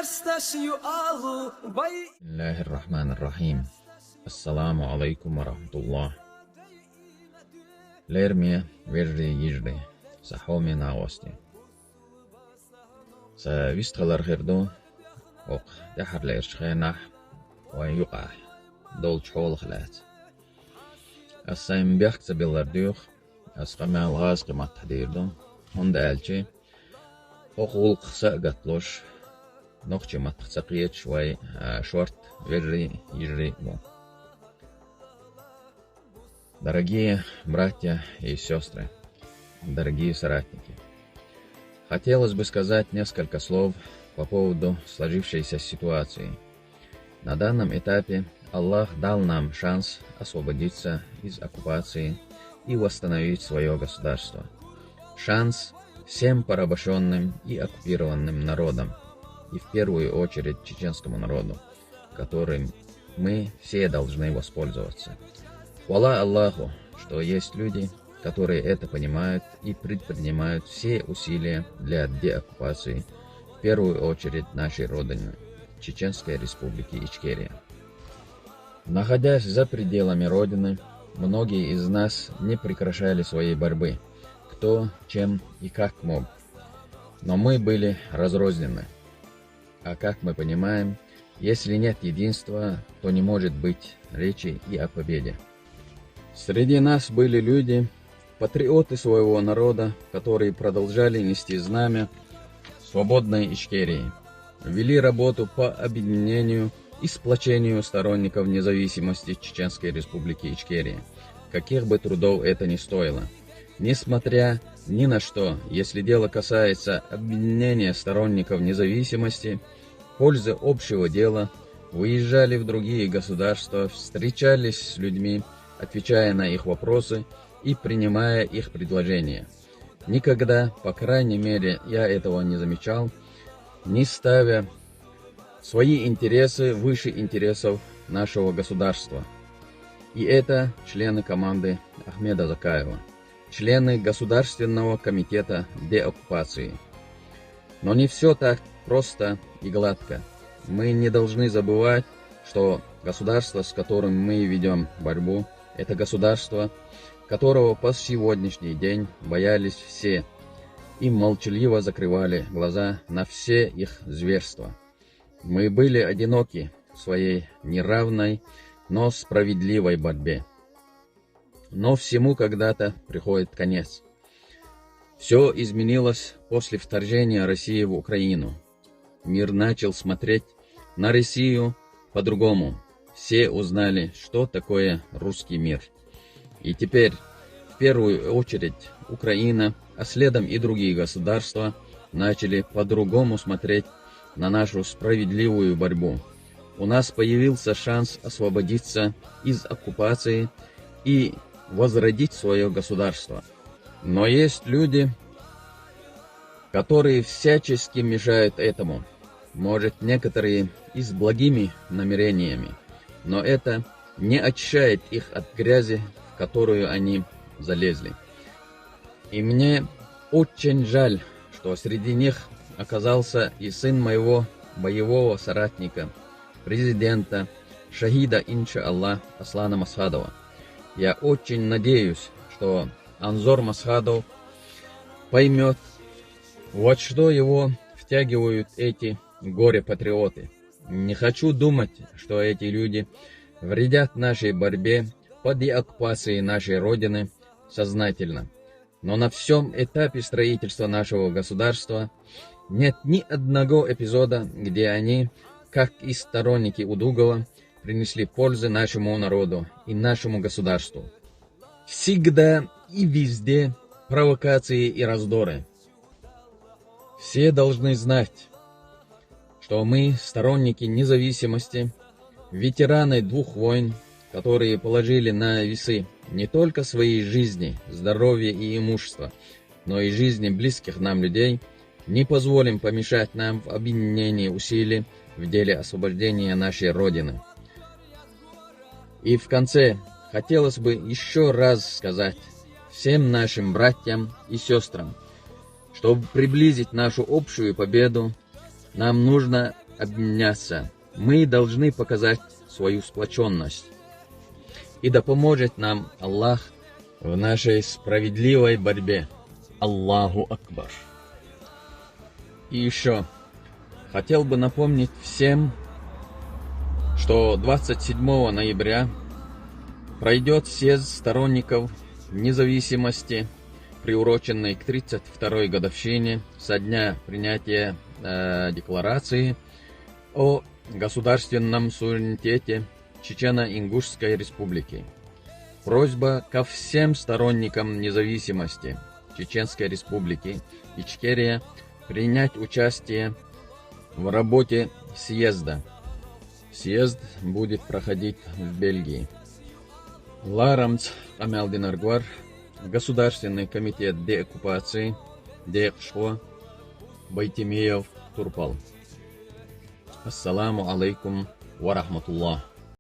Bismillahirrahmanirrahim. Assalamu alaikum wa rahmatullah. Lermie verri yirri sahomi naosti. Sa vistgalar herdo ok daharler scheenah wa yuqah dol chol khlat. Assaim biaxt billar duh asqama alghas qimat hadirdo hond alchi oqul qsa gatlosh نقطة متقية شوي شورت верри يجري бо. Дорогие братья и сестры, дорогие соратники, хотелось бы сказать несколько слов по поводу сложившейся ситуации. На данном этапе Аллах дал нам шанс освободиться из оккупации и восстановить свое государство. Шанс всем порабощенным и оккупированным народам, и в первую очередь чеченскому народу, которым мы все должны воспользоваться. Хвала Аллаху, что есть люди, которые это понимают и предпринимают все усилия для деоккупации, в первую очередь нашей родины, Чеченской Республики Ичкерия. Находясь за пределами родины, многие из нас не прекращали своей борьбы, кто, чем и как мог. Но мы были разрознены. А как мы понимаем, если нет единства, то не может быть речи и о победе. Среди нас были люди, патриоты своего народа, которые продолжали нести знамя свободной Ичкерии, вели работу по объединению и сплочению сторонников независимости Чеченской Республики Ичкерия, каких бы трудов это ни стоило. Несмотря ни на что, если дело касается объединения сторонников независимости, пользы общего дела, выезжали в другие государства, встречались с людьми, отвечая на их вопросы и принимая их предложения. Никогда, по крайней мере, я этого не замечал, не ставя свои интересы выше интересов нашего государства. И это члены команды Ахмеда Закаева, члены Государственного комитета деоккупации. Но не все так просто и гладко. Мы не должны забывать, что государство, с которым мы ведем борьбу, это государство, которого по сегодняшний день боялись все и молчаливо закрывали глаза на все их зверства. Мы были одиноки в своей неравной, но справедливой борьбе. Но всему когда-то приходит конец. Все изменилось после вторжения России в Украину. Мир начал смотреть на Россию по-другому. Все узнали, что такое русский мир. И теперь, в первую очередь, Украина, а следом и другие государства, начали по-другому смотреть на нашу справедливую борьбу. У нас появился шанс освободиться из оккупации и возродить свое государство. Но есть люди, которые всячески мешают этому. Может, некоторые и с благими намерениями, но это не очищает их от грязи, в которую они залезли. И мне очень жаль, что среди них оказался и сын моего боевого соратника, президента, шахида, иншаллах, Аслана Масхадова. Я очень надеюсь, что Анзор Масхадов поймет, вот что его втягивают эти горе-патриоты. Не хочу думать, что эти люди вредят нашей борьбе по деоккупации нашей Родины сознательно. Но на всем этапе строительства нашего государства нет ни одного эпизода, где они, как и сторонники Удугова, принесли пользы нашему народу и нашему государству. Всегда и везде провокации и раздоры. Все должны знать, что мы сторонники независимости, ветераны двух войн, которые положили на весы не только свои жизни, здоровье и имущество, но и жизни близких нам людей, не позволим помешать нам в объединении усилий в деле освобождения нашей Родины. И в конце хотелось бы еще раз сказать всем нашим братьям и сестрам, чтобы приблизить нашу общую победу, нам нужно объединяться. Мы должны показать свою сплоченность. И да поможет нам Аллах в нашей справедливой борьбе. Аллаху Акбар. И еще хотел бы напомнить всем, что 27 ноября пройдет съезд сторонников независимости, приуроченный к 32-й годовщине со дня принятия декларации о государственном суверенитете Чечено-Ингушской республики. Просьба ко всем сторонникам независимости Чеченской республики Ичкерия принять участие в работе съезда. Съезд будет проходить в Бельгии. Ларамц Амелдинаргвар, Государственный комитет деоккупации, Деэкшхо, Байтимиев, Турпал. Ассаламу алейкум ва рахматуллах.